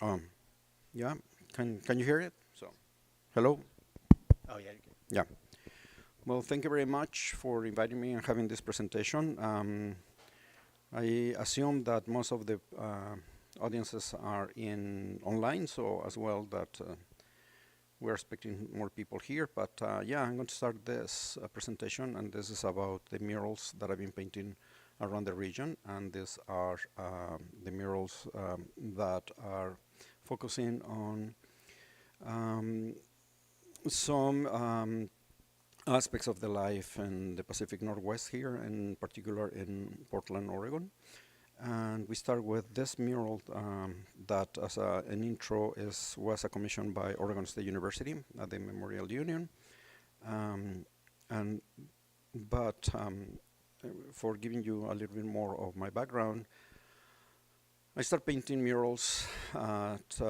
Um, yeah, can you hear it? So, hello. Oh, yeah. Yeah. Well, thank you very much for inviting me and having this presentation. I assume that most of the audiences are in online, so as well that we're expecting more people here. But yeah, I'm going to start this presentation, and this is about the murals that I've been painting around the region, and these are the murals that are focusing on um, some aspects of the life in the Pacific Northwest here, in particular in Portland, Oregon. And we start with this mural that, as an intro, was a commission by Oregon State University at the Memorial Union. Um, and but for giving you a little bit more of my background, I started painting murals at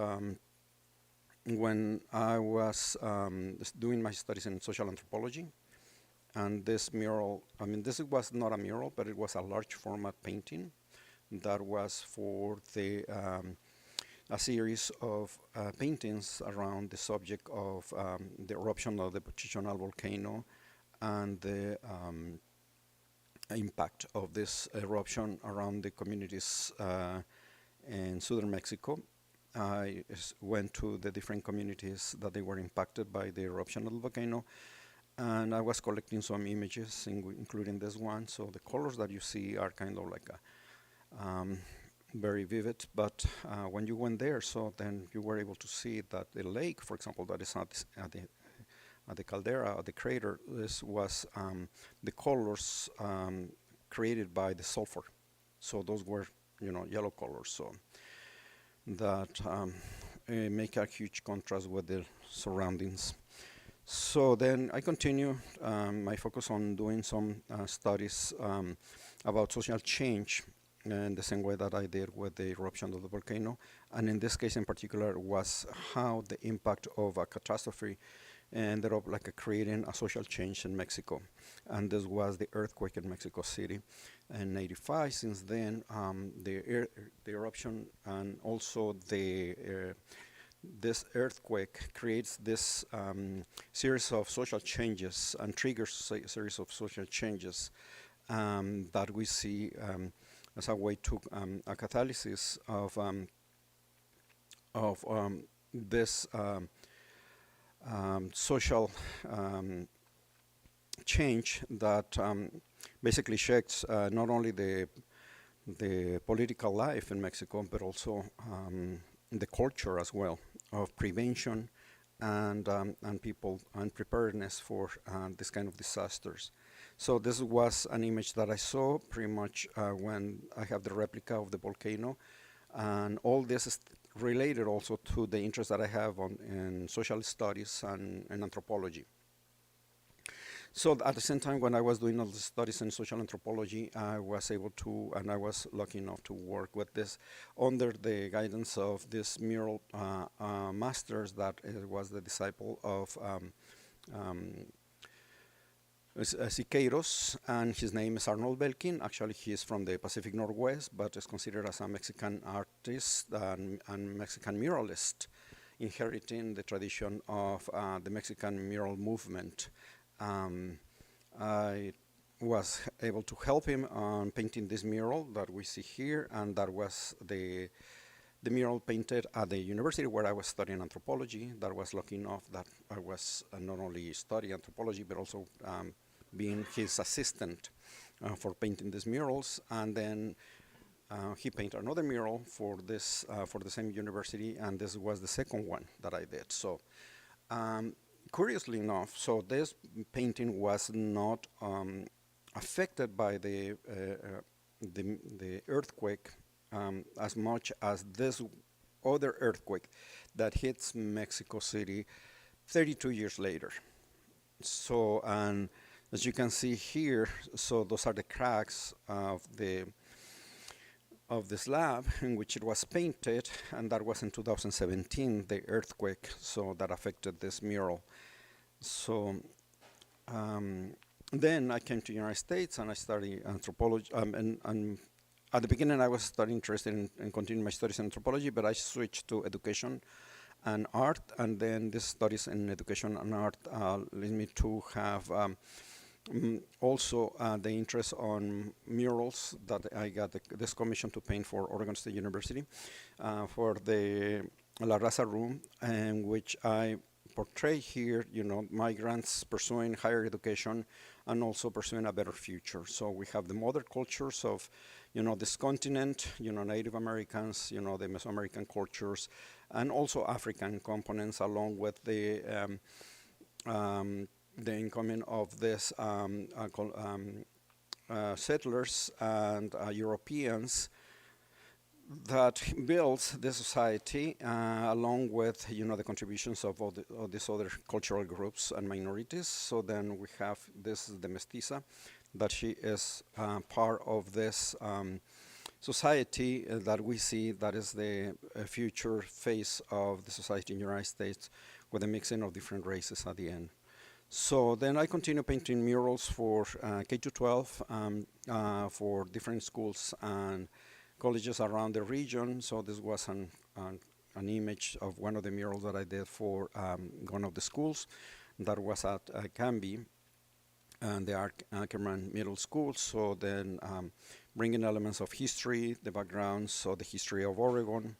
when I was doing my studies in social anthropology. And this mural, I mean, this was not a mural, but it was a large format painting that was for a series of paintings around the subject of the eruption of the Chichonal volcano and the impact of this eruption around the communities in southern Mexico. I went to the different communities that they were impacted by the eruption of the volcano, and I was collecting some images, including this one. So the colors that you see are kind of like very vivid, but when you went there, so then you were able to see that the lake, for example, that is at the caldera, at the crater, this was the colors created by the sulfur. So those were, yellow colors. So that make a huge contrast with the surroundings. So then I continue my focus on doing some studies about social change in the same way that I did with the eruption of the volcano. And in this case in particular was how the impact of a catastrophe ended up like creating a social change in Mexico. And this was the earthquake in Mexico City in '85. Since then, the eruption and also this earthquake creates this series of social changes and triggers a series of social changes that we see as a way to a catalysis of this social change that basically shakes not only the political life in Mexico, but also the culture as well of prevention and people and preparedness for this kind of disasters. So this was an image that I saw pretty much when I have the replica of the volcano, and all this is related also to the interest that I have in social studies and anthropology. So at the same time, when I was doing all the studies in social anthropology, I was able to, and I was lucky enough to work with this under the guidance of this mural masters that was the disciple of Siqueiros, and his name is Arnold Belkin. Actually, he is from the Pacific Northwest, but is considered as a Mexican artist and Mexican muralist, inheriting the tradition of the Mexican mural movement. I was able to help him on painting this mural that we see here, and that was the mural painted at the university where I was studying anthropology. That was lucky enough that I was not only studying anthropology, but also being his assistant for painting these murals. And then he painted another mural for this for the same university, and this was the second one that I did. So curiously enough, so this painting was not affected by the earthquake as much as this other earthquake that hits Mexico City 32 years later. So, and as you can see here, so those are the cracks of the slab in which it was painted, and that was in 2017, the earthquake, so that affected this mural. So then I came to the United States and I studied anthropology and at the beginning I was studying interested in continuing my studies in anthropology, but I switched to education and art, and then this studies in education and art led me to have also the interest on murals that I got this commission to paint for Oregon State University for the La Raza Room, in which I portray here, migrants pursuing higher education and also pursuing a better future. So we have the mother cultures of, this continent, Native Americans, the Mesoamerican cultures, and also African components, along with the incoming of this settlers and Europeans that builds the society, along with the contributions of all these other cultural groups and minorities. So then we have this is the mestiza, that she is part of this society that we see that is the future face of the society in the United States, with a mixing of different races at the end. So then I continue painting murals for K-12 for different schools and colleges around the region. So this was an image of one of the murals that I did for one of the schools that was at Canby and the Ackerman Middle School. So then bringing elements of history, the background, so the history of Oregon,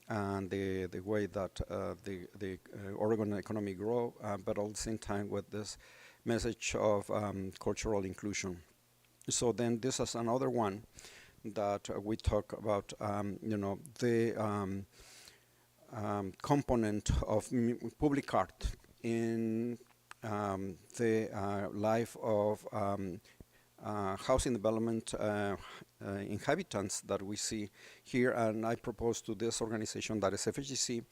and the way that the Oregon economy grow, but at the same time with this message of cultural inclusion. So then this is another one that we talk about, the component of public art in the life of housing development inhabitants that we see here. And I propose to this organization, that is FHDC,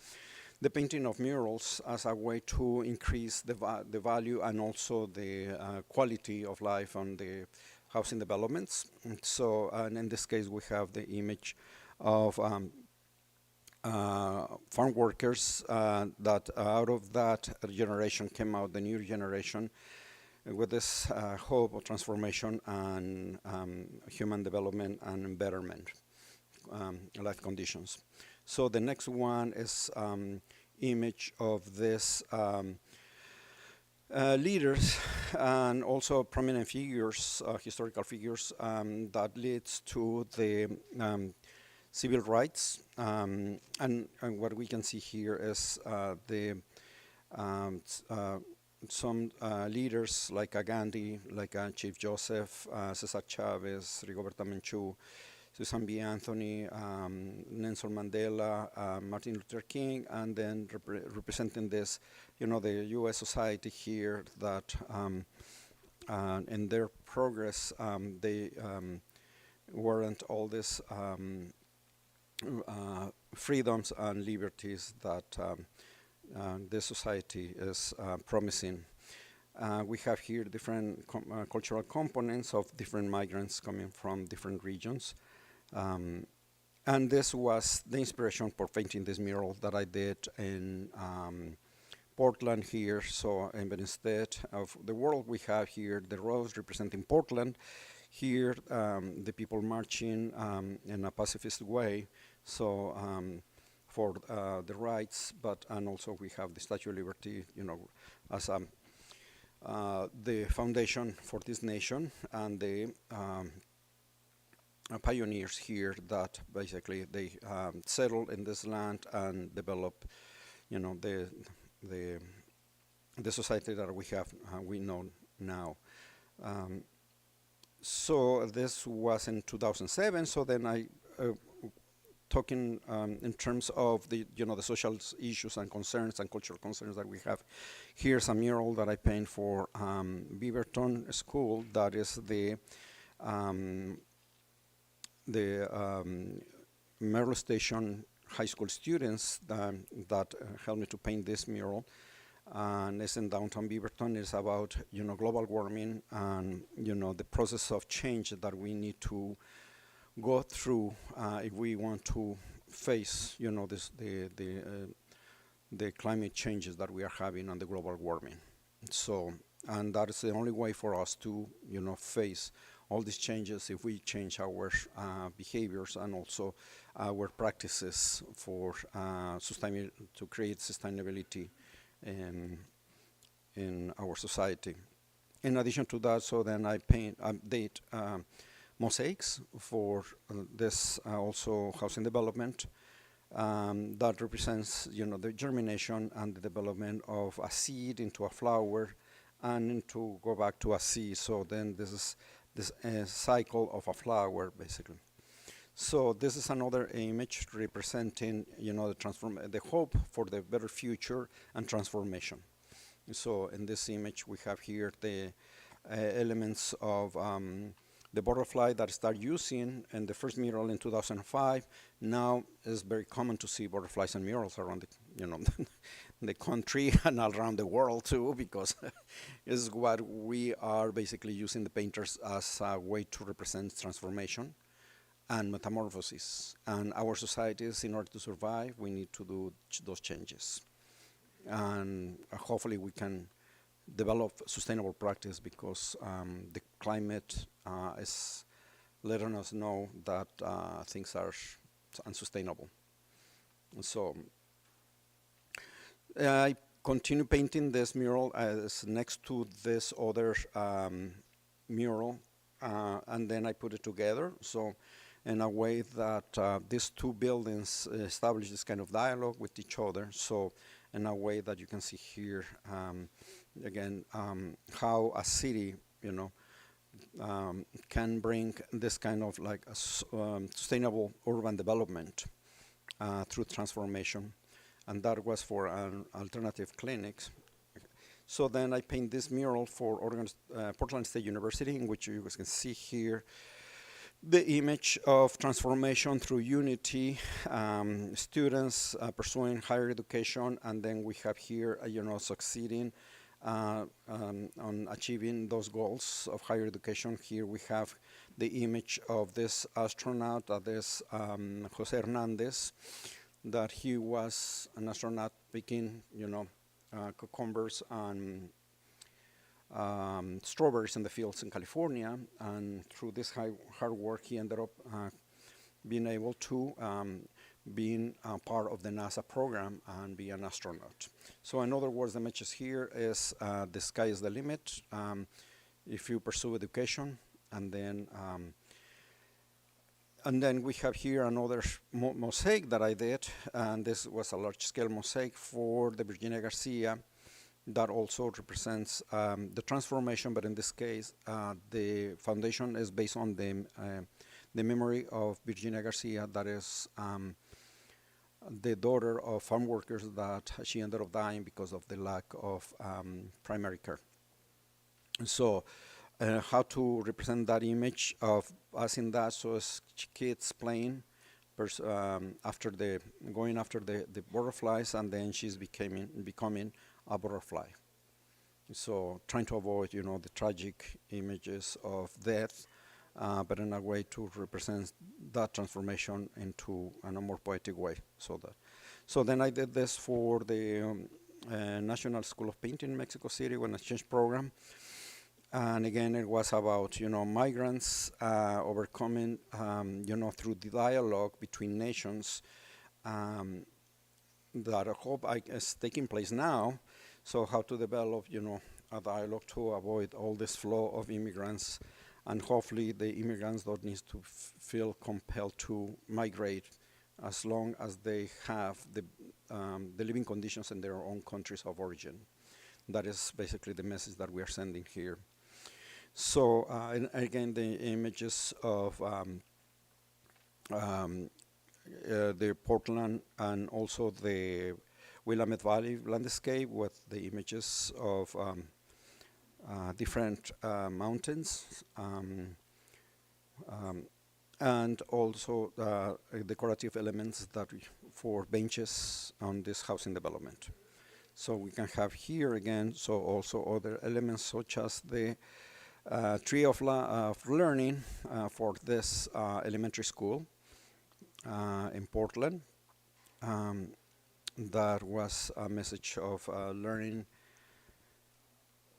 the painting of murals as a way to increase the value and also the quality of life on the housing developments. So, and in this case, we have the image of farm workers that out of that generation came out the new generation with this hope of transformation and human development and betterment life conditions. So the next one is image of this leaders and also prominent figures, historical figures that leads to the civil rights. And what we can see here is some leaders like Gandhi, like Chief Joseph, Cesar Chavez, Rigoberta Menchú, Susan B. Anthony, Nelson Mandela, Martin Luther King, and then representing this, the U.S. society here that in their progress, they warrant all these freedoms and liberties that this society is promising. We have here different cultural components of different migrants coming from different regions. And this was the inspiration for painting this mural that I did in Portland here. So instead of the world, we have here the rose representing Portland. Here, the people marching in a pacifist way. So for the rights, and also we have the Statue of Liberty, as the foundation for this nation, and the pioneers here that basically they settled in this land and develop, the society that we have, we know now. So this was in 2007. So then I talking in terms of the the social issues and concerns and cultural concerns that we have. Here's a mural that I paint for Beaverton School. That is the Merrill Station High School students that helped me to paint this mural. And it's in downtown Beaverton. It's about global warming and the process of change that we need to go through if we want to face the climate changes that we are having and the global warming. So, and that is the only way for us to face all these changes if we change our behaviors and also our practices for to create sustainability in our society. In addition to that, so then I update mosaics for this also housing development that represents, the germination and the development of a seed into a flower and to go back to a seed. So then this is this cycle of a flower, basically. So this is another image representing, the hope for the better future and transformation. So in this image, we have here the elements of the butterfly that I started using in the first mural in 2005. Now it's very common to see butterflies and murals around the country and around the world too, because it's what we are basically using the painters as a way to represent transformation and metamorphosis. And our societies, in order to survive, we need to do those changes. And hopefully we can develop sustainable practice because the climate is letting us know that things are unsustainable. And so I continue painting this mural as next to this other mural, and then I put it together. So in a way that these two buildings establish this kind of dialogue with each other. So in a way that you can see here, again, how a city, can bring this kind of like a sustainable urban development through transformation. And that was for an alternative clinics. So then I paint this mural for Portland State University, in which you can see here the image of transformation through unity, students pursuing higher education, and then we have here, succeeding on achieving those goals of higher education. Here we have the image of this astronaut, this Jose Hernandez, that he was an astronaut picking, cucumbers and strawberries in the fields in California, and through this hard work, he ended up being able to being part of the NASA program and be an astronaut. So in other words, the message here is the sky is the limit if you pursue education, and then we have here another mosaic that I did, and this was a large-scale mosaic for the Virginia Garcia that also represents the transformation, but in this case, the foundation is based on the memory of Virginia Garcia, that is the daughter of farm workers that she ended up dying because of the lack of primary care. So how to represent that image of us in that, so as kids playing, after going after the butterflies, and then she's becoming a butterfly. So trying to avoid, the tragic images of death, but in a way to represent that transformation into a more poetic way. So then I did this for the National School of Painting in Mexico City, an exchange program. And again, it was about, migrants overcoming, through the dialogue between nations that I hope is taking place now. So how to develop, a dialogue to avoid all this flow of immigrants, and hopefully the immigrants don't need to feel compelled to migrate as long as they have the living conditions in their own countries of origin. That is basically the message that we are sending here. So and again, the images of the Portland and also the Willamette Valley landscape with the images of different mountains, and also decorative elements for benches on this housing development. So we can have here again, so also other elements such as the tree of learning for this elementary school in Portland. That was a message of learning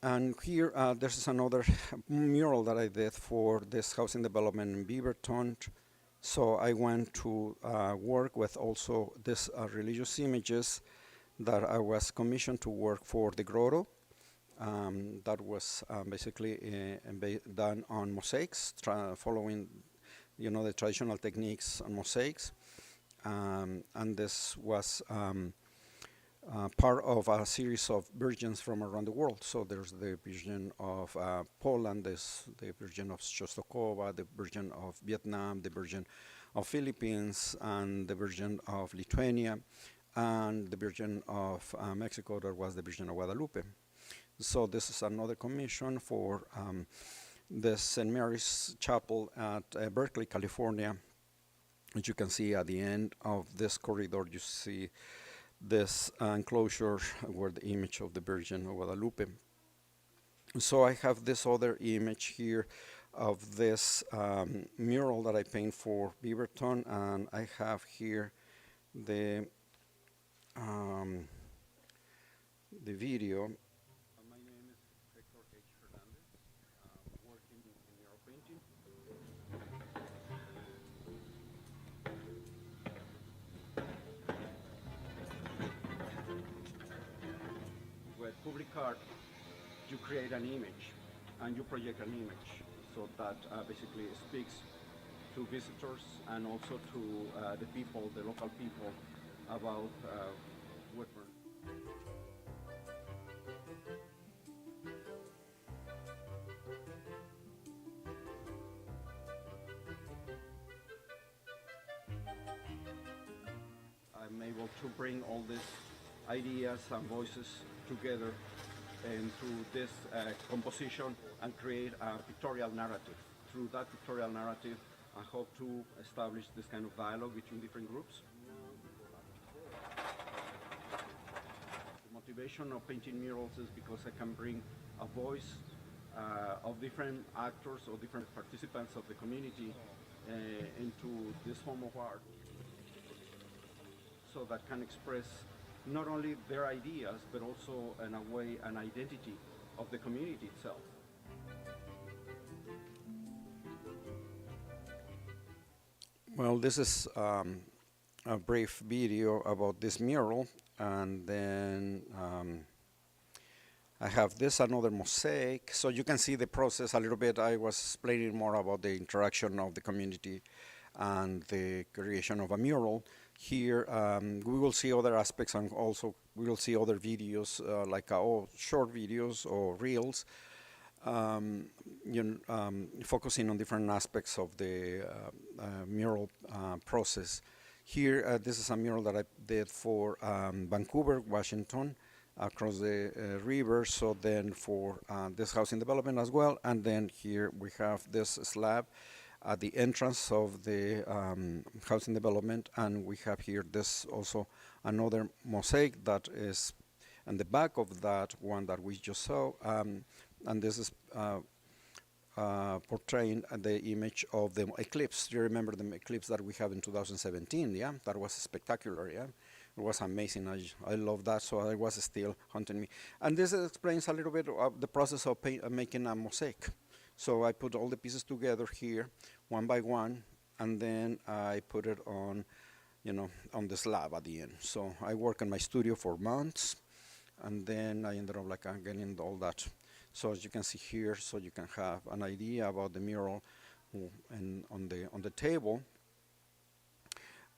And here, there's another mural that I did for this housing development in Beaverton. So I went to work with also these religious images that I was commissioned to work for the grotto. That was basically done on mosaics, following, the traditional techniques on mosaics. And this was part of a series of virgins from around the world. So there's the Virgin of Poland, there's the Virgin of Shostokova, the Virgin of Vietnam, the Virgin of Philippines, and the Virgin of Lithuania, and the Virgin of Mexico, that was the Virgin of Guadalupe. So this is another commission for the St. Mary's Chapel at Berkeley, California. As you can see at the end of this corridor, you see this enclosure where the image of the Virgin of Guadalupe. So I have this other image here of this mural that I paint for Beaverton, and I have here the video. My name is Hector Hernandez, working in mural painting. With public art, you create an image and you project an image, so that basically speaks to visitors and also to the people, the local people, about Woodburn. I'm able to bring all these ideas and voices together and through this composition and create a pictorial narrative. Through that pictorial narrative, I hope to establish this kind of dialogue between different groups. The motivation of painting murals is because I can bring a voice of different actors or different participants of the community into this form of art, so that can express not only their ideas, but also, in a way, an identity of the community itself. Well, this is a brief video about this mural, and then I have this another mosaic, so you can see the process a little bit. I was explaining more about the interaction of the community and the creation of a mural. Here we will see other aspects, and also we will see other videos like short videos or reels, focusing on different aspects of the mural process. Here, this is a mural that I did for Vancouver, Washington, across the river. So then for this housing development as well. And then here we have this slab at the entrance of the housing development, and we have here this also another mosaic that is on the back of that one that we just saw, and this is portraying the image of the eclipse. Do you remember the eclipse that we had in 2017? Yeah, that was spectacular. Yeah, it was amazing. I love that, so it was still haunting me. And this explains a little bit of the process of making a mosaic. So I put all the pieces together here, one by one, and then I put it on, on the slab at the end. So I worked in my studio for months, and then I ended up getting all that. So as you can see here, so you can have an idea about the mural and on the table.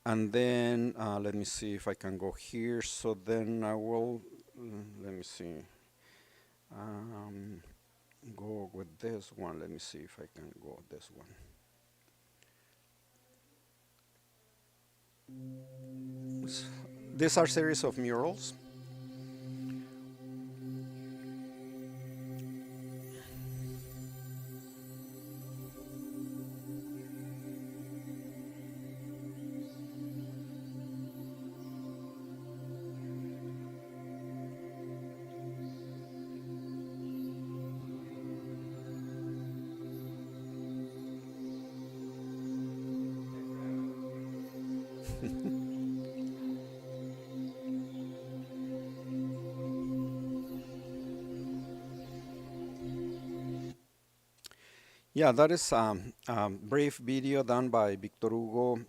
And then let me see if I can go here. So then I will, let me see. Go with this one. Let me see if I can go with this one. These are series of murals. Yeah, that is a brief video done by Victor Hugo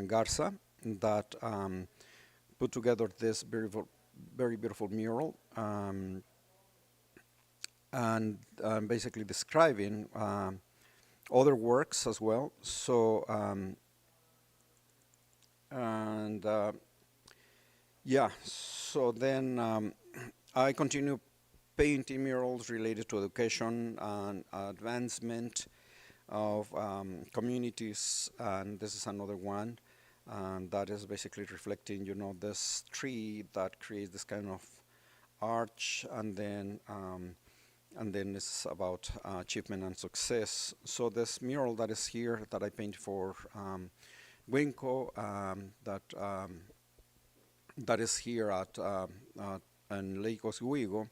Garza that put together this very beautiful mural, and basically describing other works as well. So, and yeah, so then I continue painting murals related to education and advancement of communities, and this is another one, and that is basically reflecting, this tree that creates this kind of arch, and then it's about achievement and success. So this mural that is here that I paint for Winco, that is here in Lake Oswego.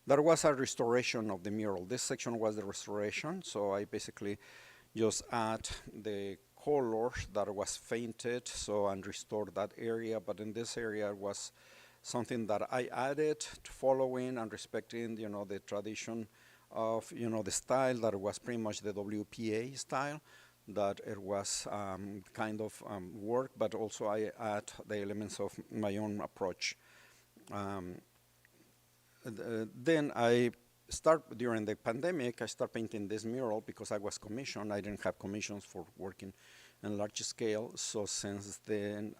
There was a restoration of the mural. This section was the restoration, so I basically just add the colors that was fainted, so and restored that area. But in this area was something that I added to following and respecting, the tradition of, the style that was pretty much the WPA style, that it was kind of work, but also I add the elements of my own approach. Then I start during the pandemic. I start painting this mural because I was commissioned. I didn't have commissions for working in large scale. So since then,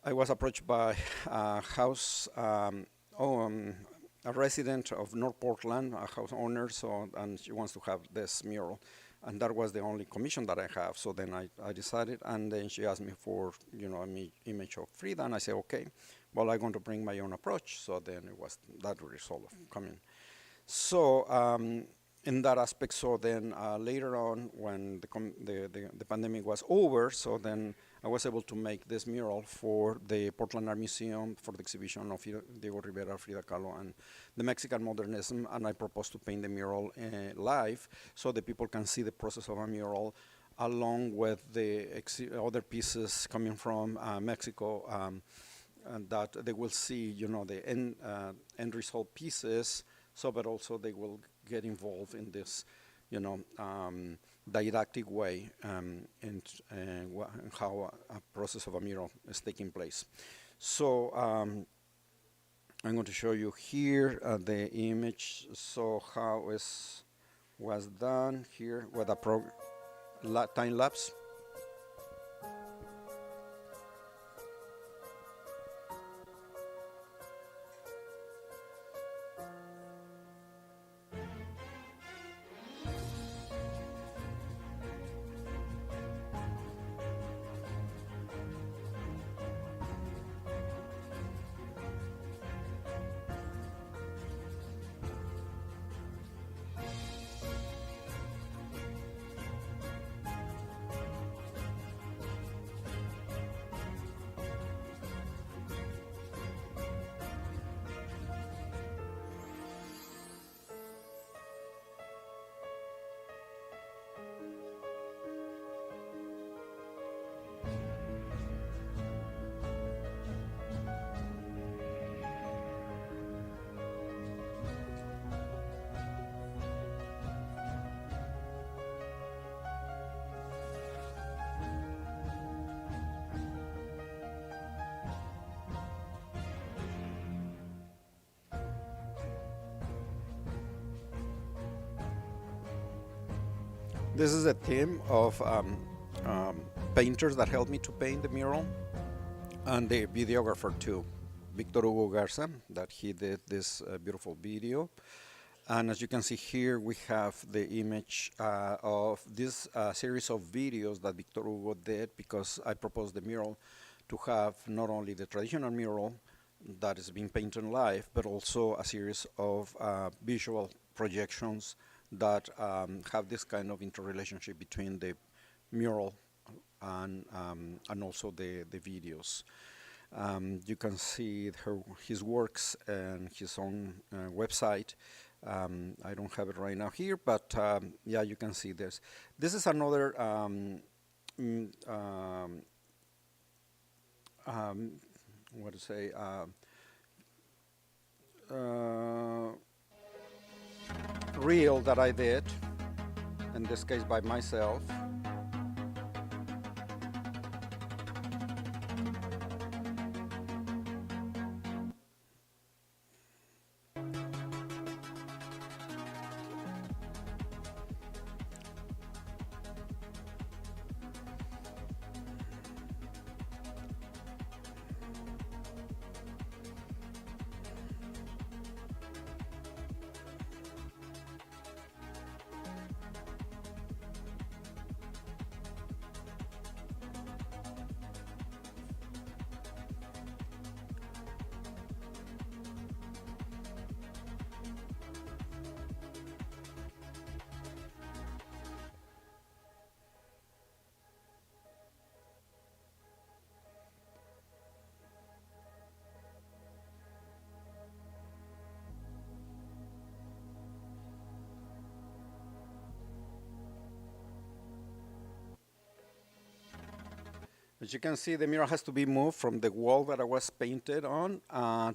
I was approached by a a resident of North Portland, a house owner. So and she wants to have this mural, and that was the only commission that I have. So then I decided, and then she asked me for an image of Frida, and I said okay. Well, I'm going to bring my own approach. So then it was that result of coming. So in that aspect, so then later on, when the pandemic was over, so then I was able to make this mural for the Portland Art Museum for the exhibition of Diego Rivera, Frida Kahlo, and the Mexican modernism. And I proposed to paint the mural live, so the people can see the process of a mural, along with the other pieces coming from Mexico. And that they will see, the end result pieces. So, but also they will get involved in this, didactic way in how a process of a mural is taking place. So I'm going to show you here the image. So how was done here with a time lapse. This is a team of painters that helped me to paint the mural, and the videographer too, Victor Hugo Garza, that he did this beautiful video. And as you can see here, we have the image of this series of videos that Victor Hugo did, because I proposed the mural to have not only the traditional mural that is being painted live, but also a series of visual projections that have this kind of interrelationship between the mural and also the videos. You can see his works and his own website. I don't have it right now here, but yeah, you can see this. This is another what to say, reel that I did in this case by myself. As you can see, the mural has to be moved from the wall that I was painted on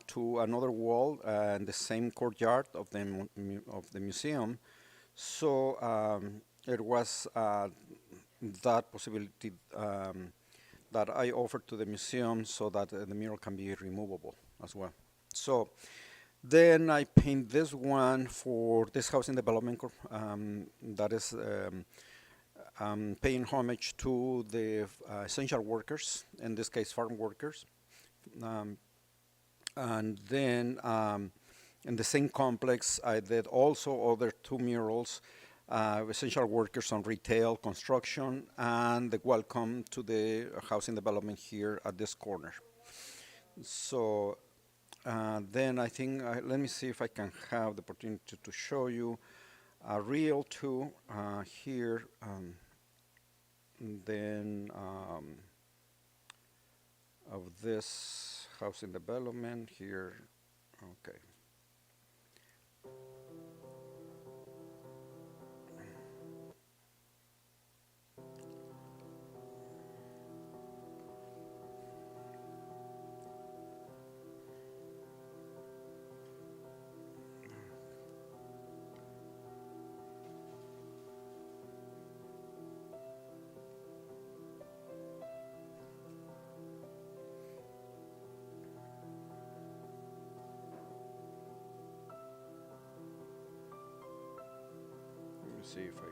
to another wall in the same courtyard of the museum. So it was that possibility that I offered to the museum so that the mural can be removable as well. So then I paint this one for this housing development that is paying homage to the essential workers, in this case farm workers. And then in the same complex, I did also other two murals, essential workers on retail, construction, and the welcome to the housing development here at this corner. So then I think, let me see if I can have the opportunity to show you a reel too here. Then of this housing development here. Okay. Let me see if I,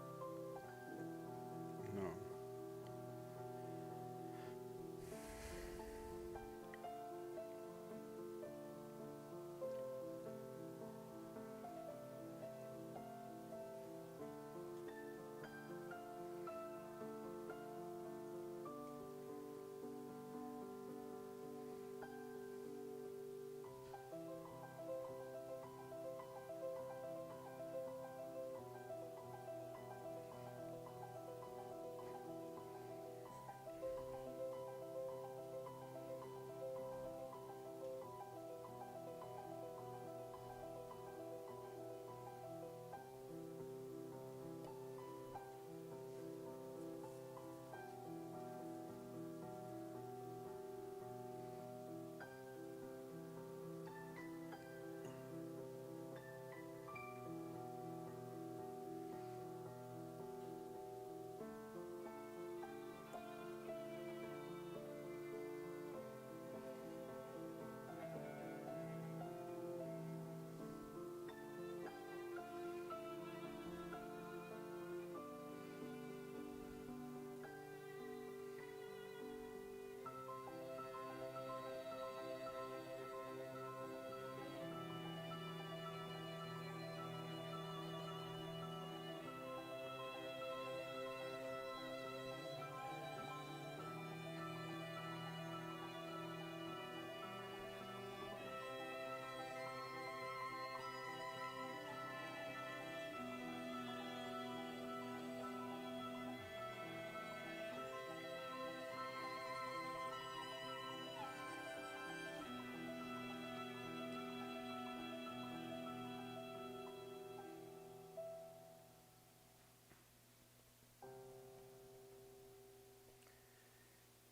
no.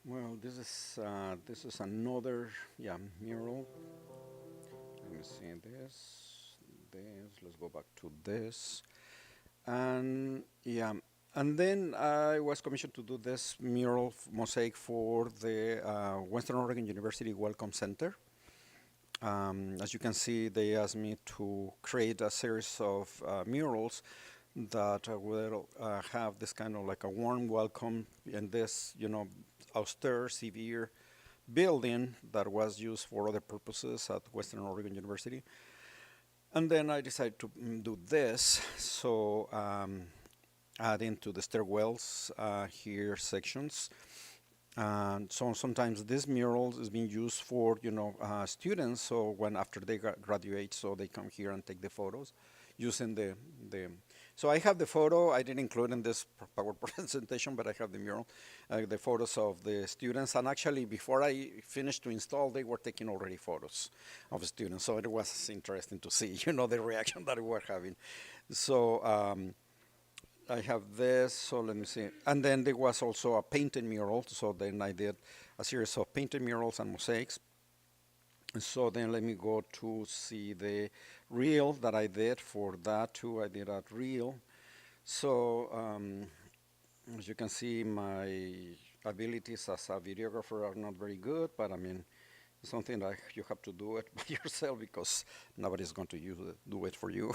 Well, this is another, yeah, mural. Let me see this. Let's go back to this. And yeah, and then I was commissioned to do this mural mosaic for the Western Oregon University Welcome Center. As you can see, they asked me to create a series of murals that will have this kind of like a warm welcome in this, austere, severe building that was used for other purposes at Western Oregon University. And then I decided to do this, so adding to the stairwells here sections. And so sometimes this mural is being used for, students. So when after they graduate, so they come here and take the photos using the. So I have the photo. I didn't include in this PowerPoint presentation, but I have the mural, the photos of the students. And actually, before I finished to install, they were taking already photos of students. So it was interesting to see, the reaction that we were having. So. I have this, so let me see. And then there was also a painted mural, so then I did a series of painted murals and mosaics. So then let me go to see the reel that I did for that too. I did a reel. So as you can see, my abilities as a videographer are not very good, but I mean, it's something that you have to do it by yourself because nobody's going to do it for you.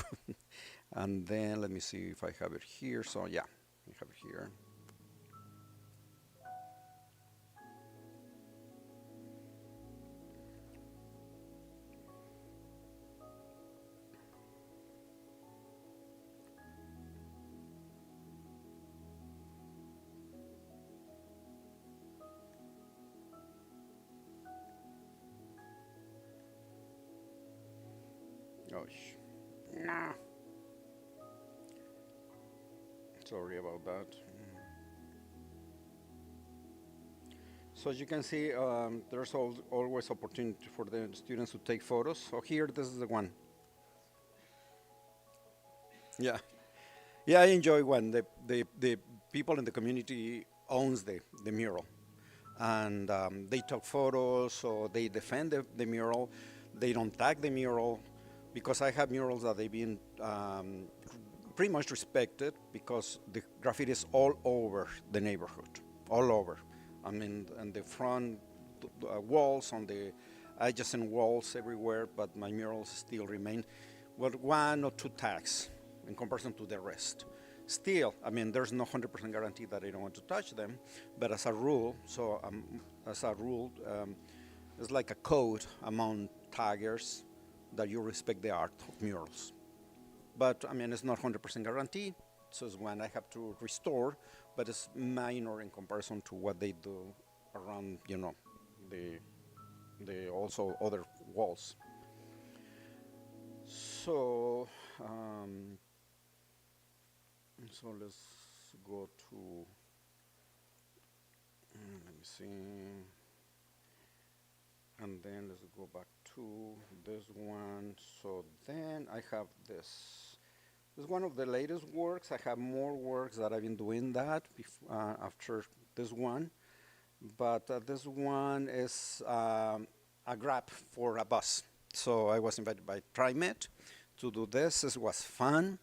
And then let me see if I have it here. So yeah, I have it here. Gosh, nah. Sorry about that. So as you can see, there's always opportunity for the students to take photos. So here, this is the one. Yeah, yeah, I enjoy when the people in the community owns the mural, and they took photos, so they defend the mural. They don't tag the mural, because I have murals that they've been pretty much respected because the graffiti is all over the neighborhood, all over. I mean, on the front walls, on the adjacent walls, everywhere, but my murals still remain with one or two tags in comparison to the rest. Still, I mean, there's no 100% guarantee that I don't want to touch them, but as a rule, it's like a code among taggers that you respect the art of murals. But I mean, it's not 100% guarantee. So it's when I have to restore, but it's minor in comparison to what they do around, the also other walls. So, so let's go to, let me see, and then let's go back to this one. So then I have this. This is one of the latest works. I have more works that I've been doing that after this one. But this one is a grab for a bus. So I was invited by TriMet to do this. It was fun.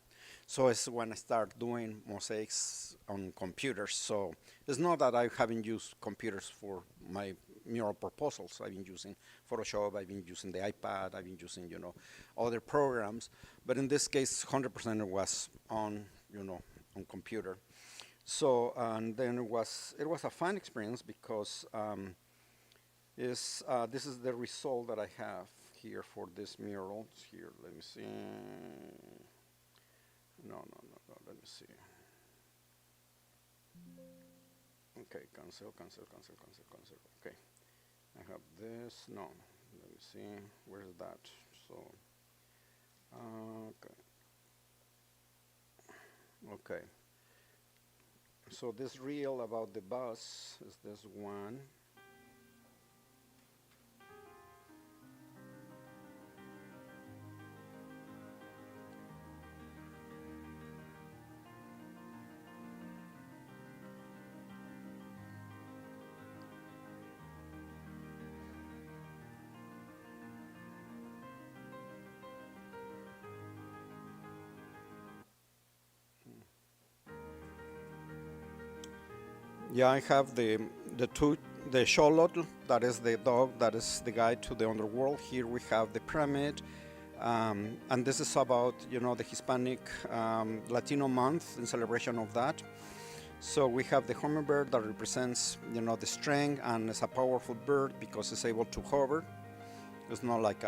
So it's when I start doing mosaics on computers. So it's not that I haven't used computers for my mural proposals. I've been using Photoshop, I've been using the iPad, I've been using, other programs. But in this case, 100% it was on, on computer. So, and then it was a fun experience because this is the result that I have here for this mural. Here, let me see. No, let me see. Okay, cancel. Okay, I have this. No, let me see. Where's that? So, okay. So this reel about the bus is this one. Yeah, I have the Xolotl, that is the dog, that is the guide to the underworld. Here we have the pyramid, and this is about the Hispanic Latino month in celebration of that. So we have the hummingbird that represents the strength, and it's a powerful bird because it's able to hover. It's not like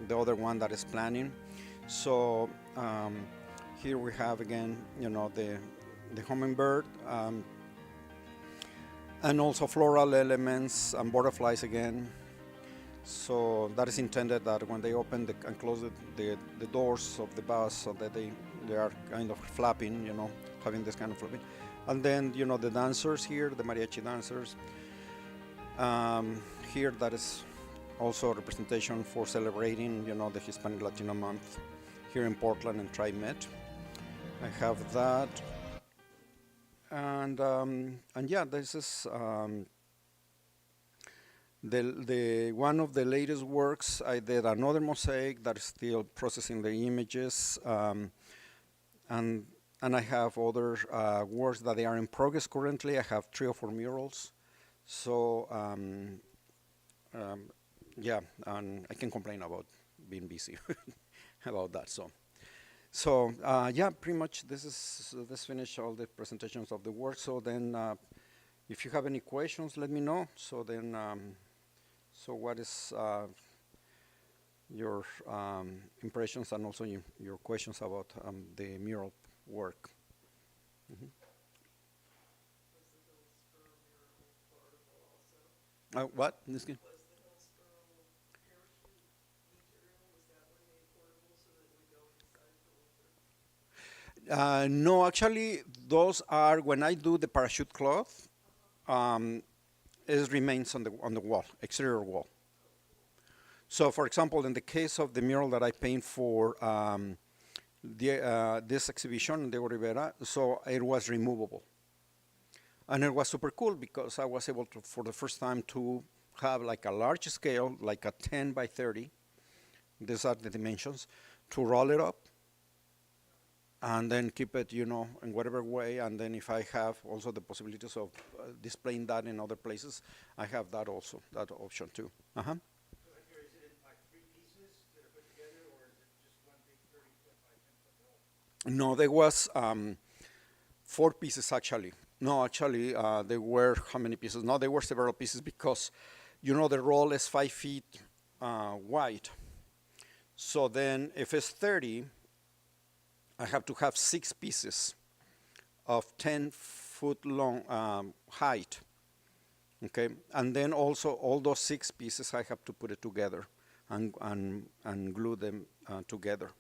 the other one that is planning. So here we have again the hummingbird. And also floral elements and butterflies again. So that is intended that when they open and close the doors of the bus, so that they are kind of flapping, having this kind of flapping. And then the dancers here, the mariachi dancers. Here that is also a representation for celebrating the Hispanic Latino month here in Portland and TriMet. I have that. And yeah, this is the one of the latest works. I did another mosaic that is still processing the images, and I have other works that they are in progress currently. I have 3 or 4 murals. So yeah, and I can complain about being busy about that. So yeah, pretty much this finish all the presentations of the work. So then, if you have any questions, let me know. So then, so what is your impressions and also your questions about the mural work? Mm-hmm. What? No, actually, those are when I do the parachute cloth. Um, it remains on the wall, exterior wall. So, for example, in the case of the mural that I paint for this exhibition, De Rivera, so it was removable, and it was super cool because I was able to, for the first time, to have like a large scale, like a 10 by 30. These are the dimensions, to roll it up and then keep it, in whatever way. And then if I have also the possibilities of displaying that in other places, I have that also, that option too. Uh-huh. So Edgar, is it in like 3 pieces that are put together, or is it just one big 30-foot by 10-foot roll? No, there was 4 pieces actually. No, actually, there were how many pieces? No, there were several pieces because, the roll is 5 feet wide. So then if it's 30, I have to have 6 pieces of 10-foot long height. Okay, and then also all those 6 pieces I have to put it together and glue them together.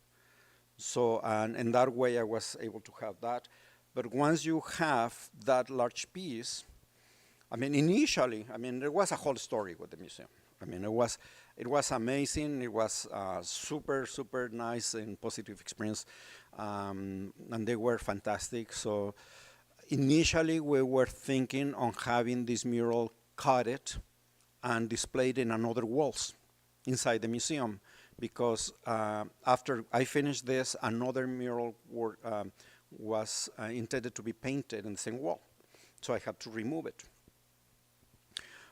So and in that way I was able to have that. But once you have that large piece, I mean, initially, there was a whole story with the museum. It was amazing. It was super, super nice and positive experience, and they were fantastic. So initially, we were thinking on having this mural cut and displayed in another walls inside the museum, because after I finished this, another mural was intended to be painted in the same wall, so I had to remove it.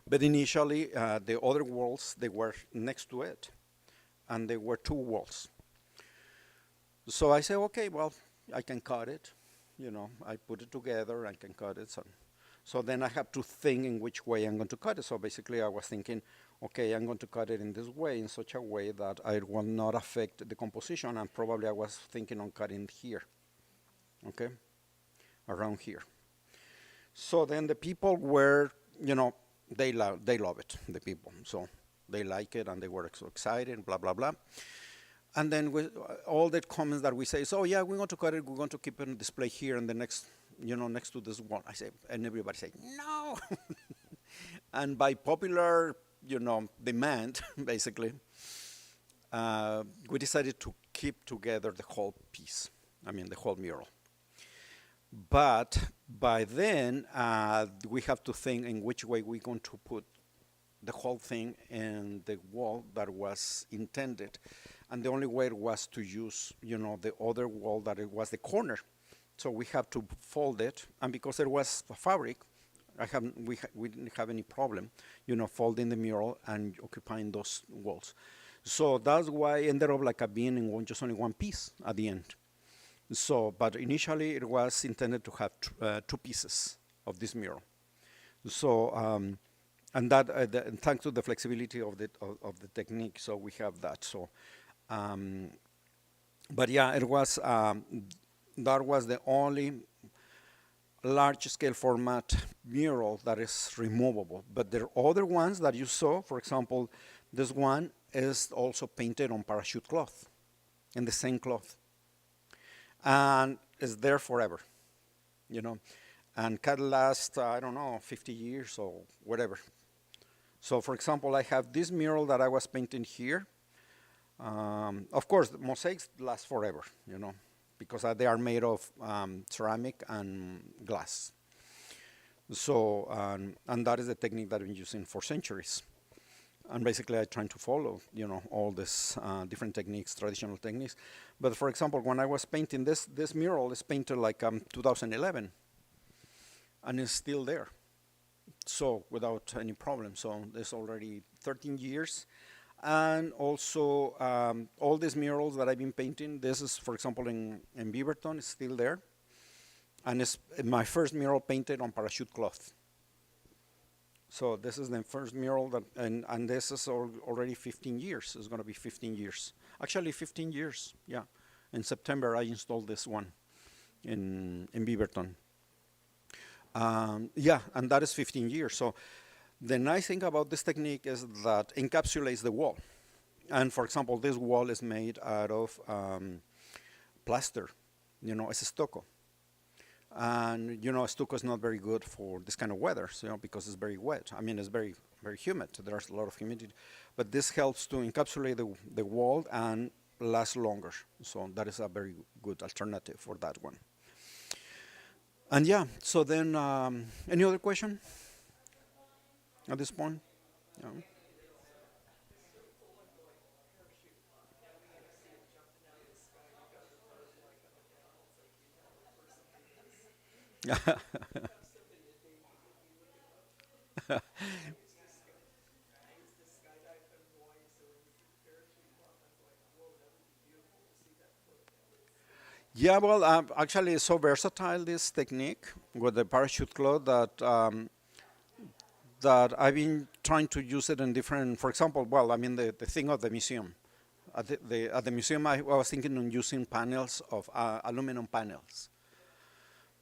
But initially, the other walls, they were next to it, and there were 2 walls. So I said, okay, well, I can cut it. I put it together, I can cut it. So then I have to think in which way I'm going to cut it. So basically, I was thinking, okay, I'm going to cut it in this way, in such a way that it will not affect the composition, and probably I was thinking on cutting here, okay, around here. So then the people were, they love it, the people. So they like it, and they were so excited, blah, blah, blah. And then with all the comments that we say, so yeah, we're going to cut it, we're going to keep it on display here in the next, next to this one. I say, and everybody say, no. And by popular, demand, basically, we decided to keep together the whole piece. The whole mural. But by then, we have to think in which way we're going to put the whole thing in the wall that was intended. And the only way was to use, the other wall that it was the corner. So we have to fold it. And because it was fabric, We didn't have any problem, folding the mural and occupying those walls. So that's why it ended up like a being in just only one piece at the end. So, but initially it was intended to have two pieces of this mural. So, and that, and thanks to the flexibility of the technique, so we have that. So, but yeah, it was that was the only large-scale format mural that is removable. But there are other ones that you saw. For example, this one is also painted on parachute cloth, in the same cloth, and is there forever, and can last, I don't know, 50 years or whatever. So, for example, I have this mural that I was painting here. Of course, the mosaics last forever, because they are made of ceramic and glass. So, and that is the technique that I've been using for centuries. And basically, I'm trying to follow, all these different techniques, traditional techniques. But for example, when I was painting this mural is painted like 2011, and it's still there. So without any problem. So there's already 13 years. And also, all these murals that I've been painting, this is, for example, in Beaverton, it's still there. And it's my first mural painted on parachute cloth. So this is the first mural that, and this is already 15 years. It's going to be 15 years. Actually, 15 years, yeah. In September, I installed this one in Beaverton. Yeah, and that is 15 years. So the nice thing about this technique is that encapsulates the wall. And for example, this wall is made out of plaster, it's stucco. And stucco is not very good for this kind of weather, because it's very wet. I mean, it's very, very humid. There's a lot of humidity. But this helps to encapsulate the wall and last longer. So that is a very good alternative for that one. And yeah, so then, any other question at this point? Yeah. Yeah, well, actually, it's so versatile, this technique with the parachute cloth, that I've been trying to use it in different, for example, well, I mean, the thing of the museum. At the museum, I was thinking on using panels of aluminum panels.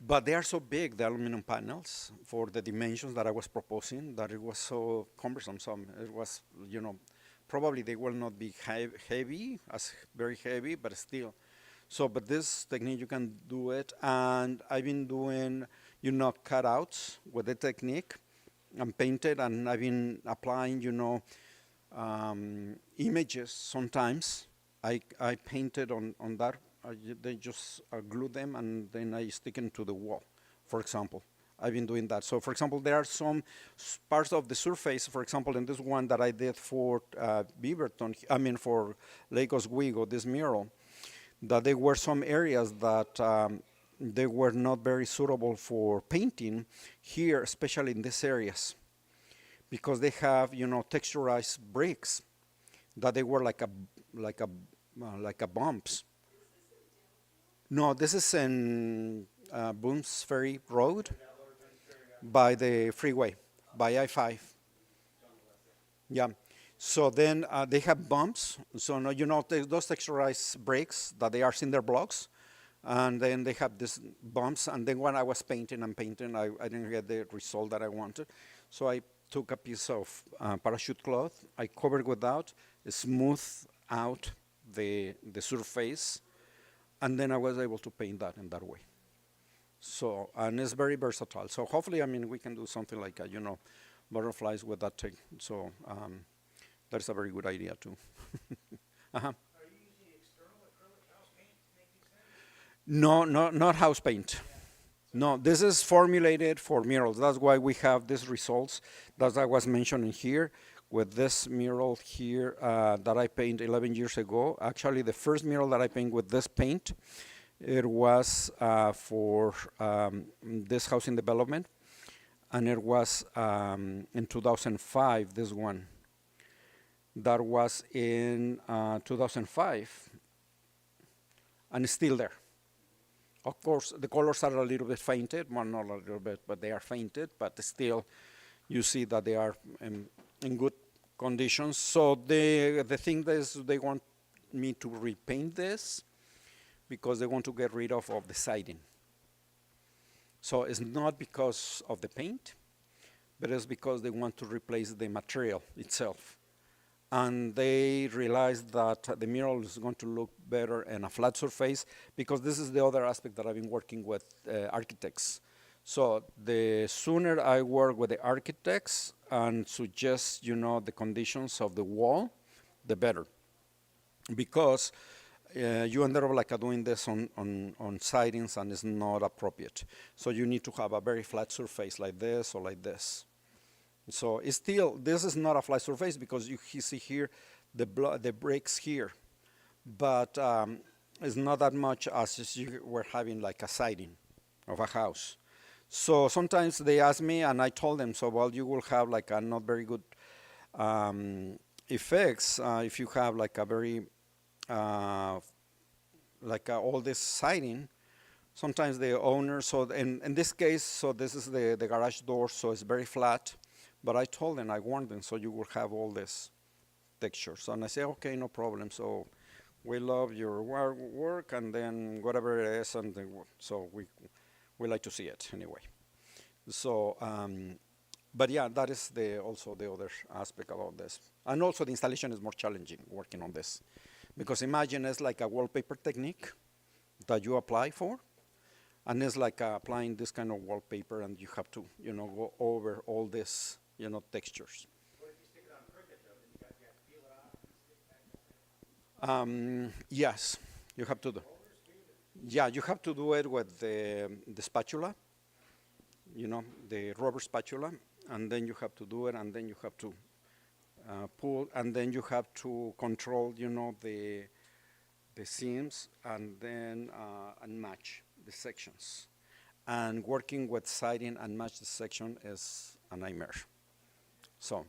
But they are so big, the aluminum panels, for the dimensions that I was proposing, that it was so cumbersome. So it was, probably they will not be heavy, as very heavy, but still. So, but this technique, you can do it. And I've been doing, cutouts with the technique and painted, and I've been applying, images sometimes. I painted on that. They just glue them and then I stick them to the wall, for example. I've been doing that. So, for example, there are some parts of the surface, for example, in this one that I did for Beaverton, for Lake Oswego, this mural, that there were some areas that they were not very suitable for painting here, especially in these areas, because they have, texturized bricks that they were like a bumps. No, this is in Boone's Ferry Road by the freeway, by I-5. Yeah. So then they have bumps. So no, those texturized bricks that they are cinder blocks, and then they have these bumps. And then when I was painting, I didn't get the result that I wanted. So I took a piece of parachute cloth, I covered with that, smoothed out the surface, and then I was able to paint that in that way. So, and it's very versatile. So hopefully, we can do something like, butterflies with that thing. So that's a very good idea too. Uh-huh. Are you using external acrylic house paint to make these things? No, not house paint. No, this is formulated for murals. That's why we have these results that I was mentioning here with this mural here that I painted 11 years ago. Actually, the first mural that I painted with this paint, it was for this housing development. and it was in 2005, this one. That was in 2005, and it's still there. Of course, the colors are a little bit fainted, well, not a little bit, but they are fainted, but still you see that they are in good conditions. So the thing is they want me to repaint this because they want to get rid of the siding. So it's not because of the paint, but it's because they want to replace the material itself. And they realized that the mural is going to look better in a flat surface, because this is the other aspect that I've been working with architects. So the sooner I work with the architects and suggest, the conditions of the wall, the better. Because you end up like doing this on sidings, and it's not appropriate. So you need to have a very flat surface like this or like this. So it's still, this is not a flat surface because you see here the breaks here, but it's not that much as if you were having like a siding of a house. So sometimes they ask me, and I told them, so well, you will have like a not very good effects if you have like a very all this siding. Sometimes the owner, so in this case, so this is the garage door, so it's very flat. But I told them, I warned them, so you will have all this textures. And I say, okay, no problem. So we love your work, and then whatever it is, and so we like to see it anyway. So, but yeah, that is also the other aspect about this. And also the installation is more challenging working on this. Because imagine it's like a wallpaper technique that you apply for. And it's like applying this kind of wallpaper, and you have to, go over all this, textures. What if you stick it on crooked though? Then you have to peel it off and stick it back on. Yes, you have to do. Yeah, you have to do it with the spatula, the rubber spatula, and then you have to do it, and then you have to pull, and then you have to control, the seams, and then and match the sections. And working with siding and match the section is a nightmare. So,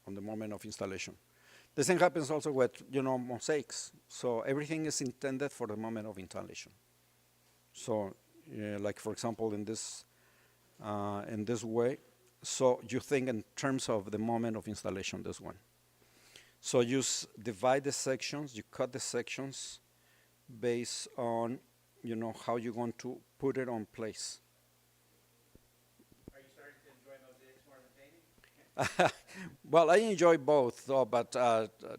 on the moment of installation. The same happens also with, mosaics. So everything is intended for the moment of installation. So, like for example, in this way, so you think in terms of the moment of installation, this one. So you divide the sections, you cut the sections based on, how you're going to put it on place. Are you starting to enjoy mosaics more than painting? Well, I enjoy both, though, but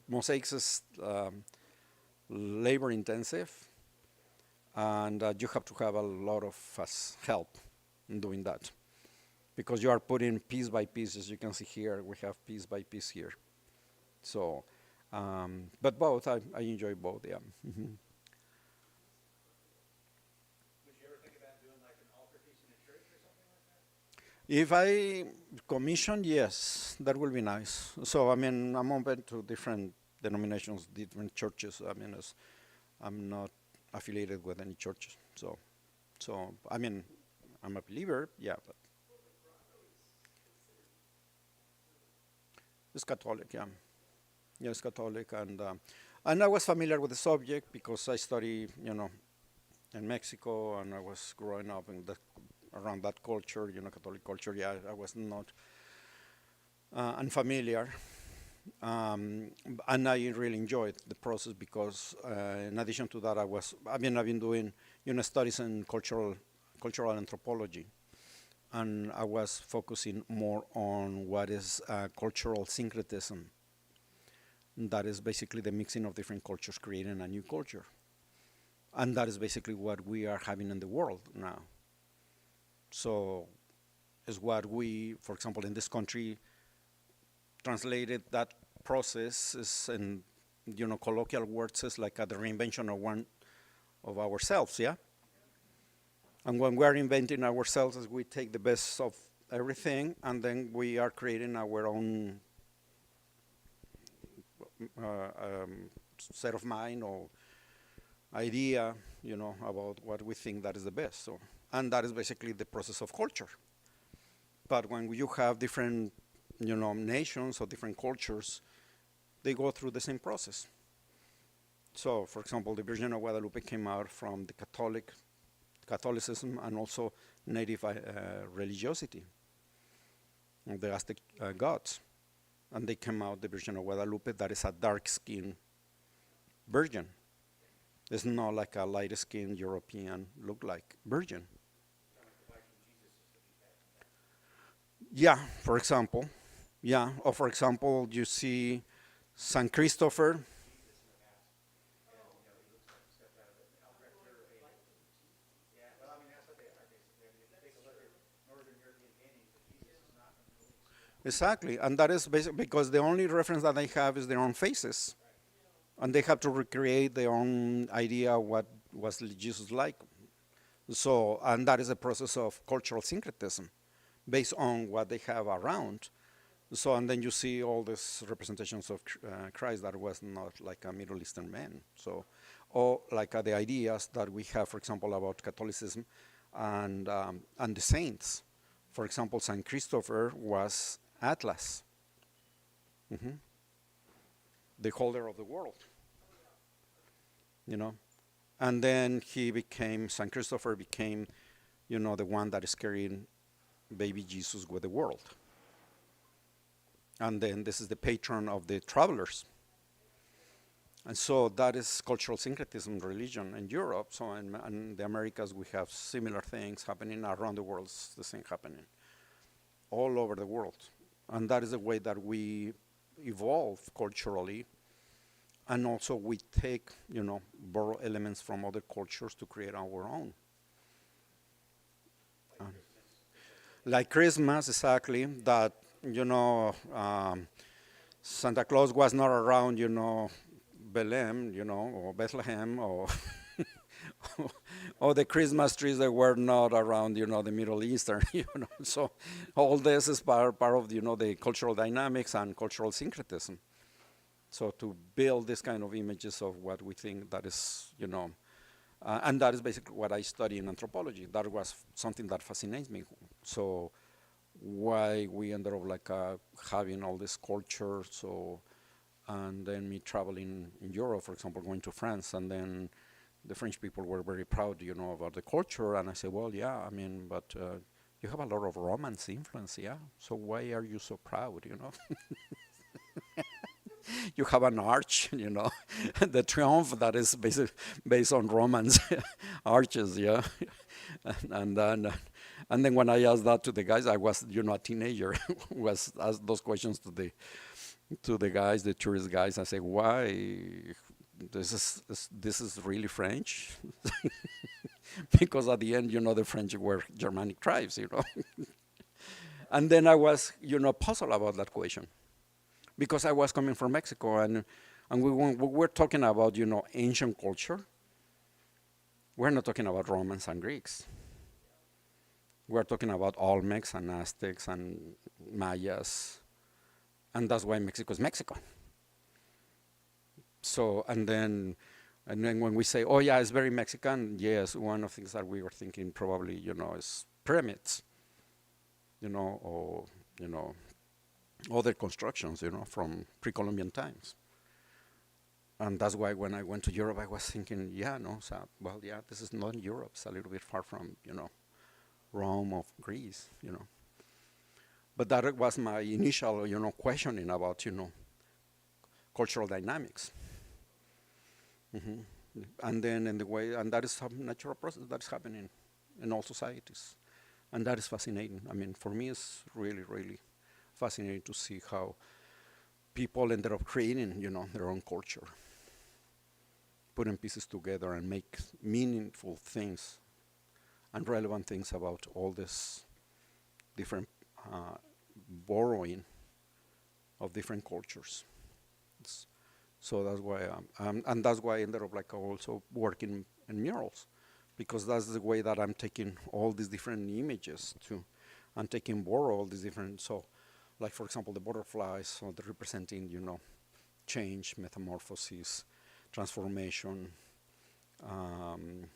mosaics is labor intensive, and you have to have a lot of help in doing that, because you are putting piece by piece. As you can see here, we have piece by piece here. So, but both, I enjoy both, yeah. If I commission, yes, that will be nice. So, I mean, I'm open to different denominations, different churches. I mean, I'm not affiliated with any churches. So, I mean, I'm a believer, yeah, but it's Catholic, yeah. Yeah, it's Catholic, and I was familiar with the subject because I study, in Mexico, and I was growing up around that culture, Catholic culture. Yeah, I was not unfamiliar, and I really enjoyed the process because, in addition to that, I've been doing, studies in cultural anthropology, and I was focusing more on what is cultural syncretism. That is basically the mixing of different cultures, creating a new culture. And that is basically what we are having in the world now. So is what we, for example, in this country, translated that process is in, colloquial words, is like the reinvention of one of ourselves, yeah? And when we are inventing ourselves, we take the best of everything, and then we are creating our own set of mind or idea, about what we think that is the best. So, and that is basically the process of culture. But when you have different, nations or different cultures, they go through the same process. So, for example, the Virgin of Guadalupe came out from the Catholicism and also native religiosity of the Aztec gods. And they came out the Virgin of Guadalupe that is a dark-skinned virgin. It's not like a light-skinned European look like virgin. Yeah, for example. Yeah, or for example, you see San Christopher. Exactly, and that is basically because the only reference that they have is their own faces, and they have to recreate their own idea of what was Jesus like. So, and that is a process of cultural syncretism based on what they have around. So, and then you see all these representations of Christ that was not like a Middle Eastern man. So, or like the ideas that we have, for example, about Catholicism and the saints. For example, Saint Christopher was Atlas, the holder of the world, you know. And then Saint Christopher became, the one that is carrying baby Jesus with the world. And then this is the patron of the travelers. And so that is cultural syncretism, religion in Europe. So in the Americas, we have similar things happening around the world. It's the same happening all over the world. And that is the way that we evolve culturally. And also we take, borrow elements from other cultures to create our own. Like Christmas, exactly, that, Santa Claus was not around, Belém, or Bethlehem, or or the Christmas trees that were not around, the Middle Eastern, So all this is part of, the cultural dynamics and cultural syncretism. So to build this kind of images of what we think that is, and that is basically what I study in anthropology. That was something that fascinates me. So why we ended up like having all this culture. So, and then me traveling in Europe, for example, going to France, and then the French people were very proud, about the culture. And I said, well, yeah, I mean, but you have a lot of Romance influence, yeah. So why are you so proud, You have an arch, the triumph that is based on Romance arches, yeah. And then when I asked that to the guys, I was, a teenager, was asked those questions to the guys, the tourist guys. I say, why? This is really French, because at the end, the French were Germanic tribes, And then I was, puzzled about that question, because I was coming from Mexico, and we were talking about, ancient culture. We're not talking about Romans and Greeks. We're talking about Olmecs and Aztecs and Mayas, and that's why Mexico is Mexico. So, and then when we say, oh yeah, it's very Mexican, yes, one of the things that we were thinking probably, is pyramids, or, other constructions, from pre-Columbian times. And that's why when I went to Europe, I was thinking, this is not Europe. It's a little bit far from, Rome or Greece, But that was my initial, questioning about, cultural dynamics. And then in the way, and that is some natural process that is happening in all societies. And that is fascinating. I mean, for me, it's really, really fascinating to see how people ended up creating, their own culture, putting pieces together and make meaningful things and relevant things about all this different borrowing of different cultures. So that's why, and that's why I ended up like also working in murals, because that's the way that I'm taking all these different images I'm taking borrow all these different, so like for example the butterflies, so they're representing, change, metamorphosis, transformation, and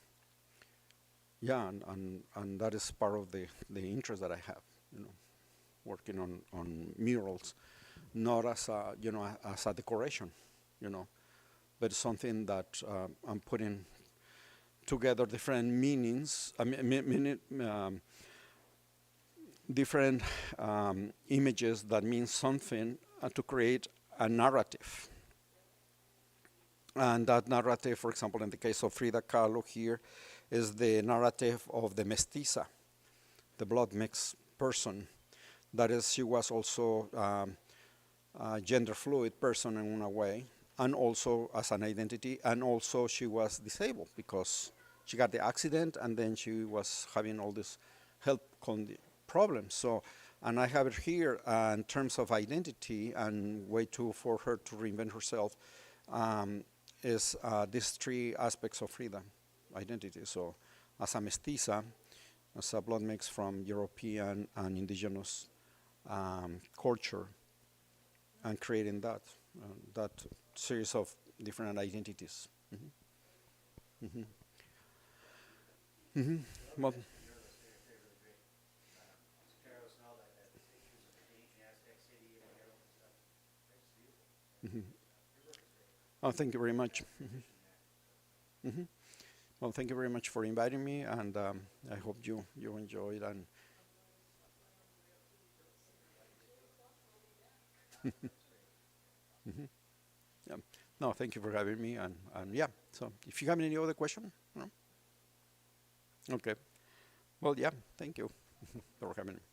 that is part of the interest that I have, working on murals, not as a, as a decoration, you know, but something that I'm putting together different meanings, different images that mean something to create a narrative. And that narrative, for example, in the case of Frida Kahlo here, is the narrative of the mestiza, the blood mixed person. That is, she was also a gender fluid person in a way, and also as an identity, and also she was disabled because she got the accident and then she was having all this health problems. So, and I have it here in terms of identity and way for her to reinvent herself. Is these three aspects of Frida identity. So, as a mestiza, as a blood mix from European and indigenous culture, and creating that series of different identities. Mm-hmm. Mm-hmm. Well, mm-hmm. Oh, thank you very much. Mm-hmm. Mm-hmm. Well, thank you very much for inviting me, and I hope you enjoyed. And mhm. Yeah. No, thank you for having me, and yeah. So, if you have any other question, no? Okay. Well, yeah. Thank you for having me.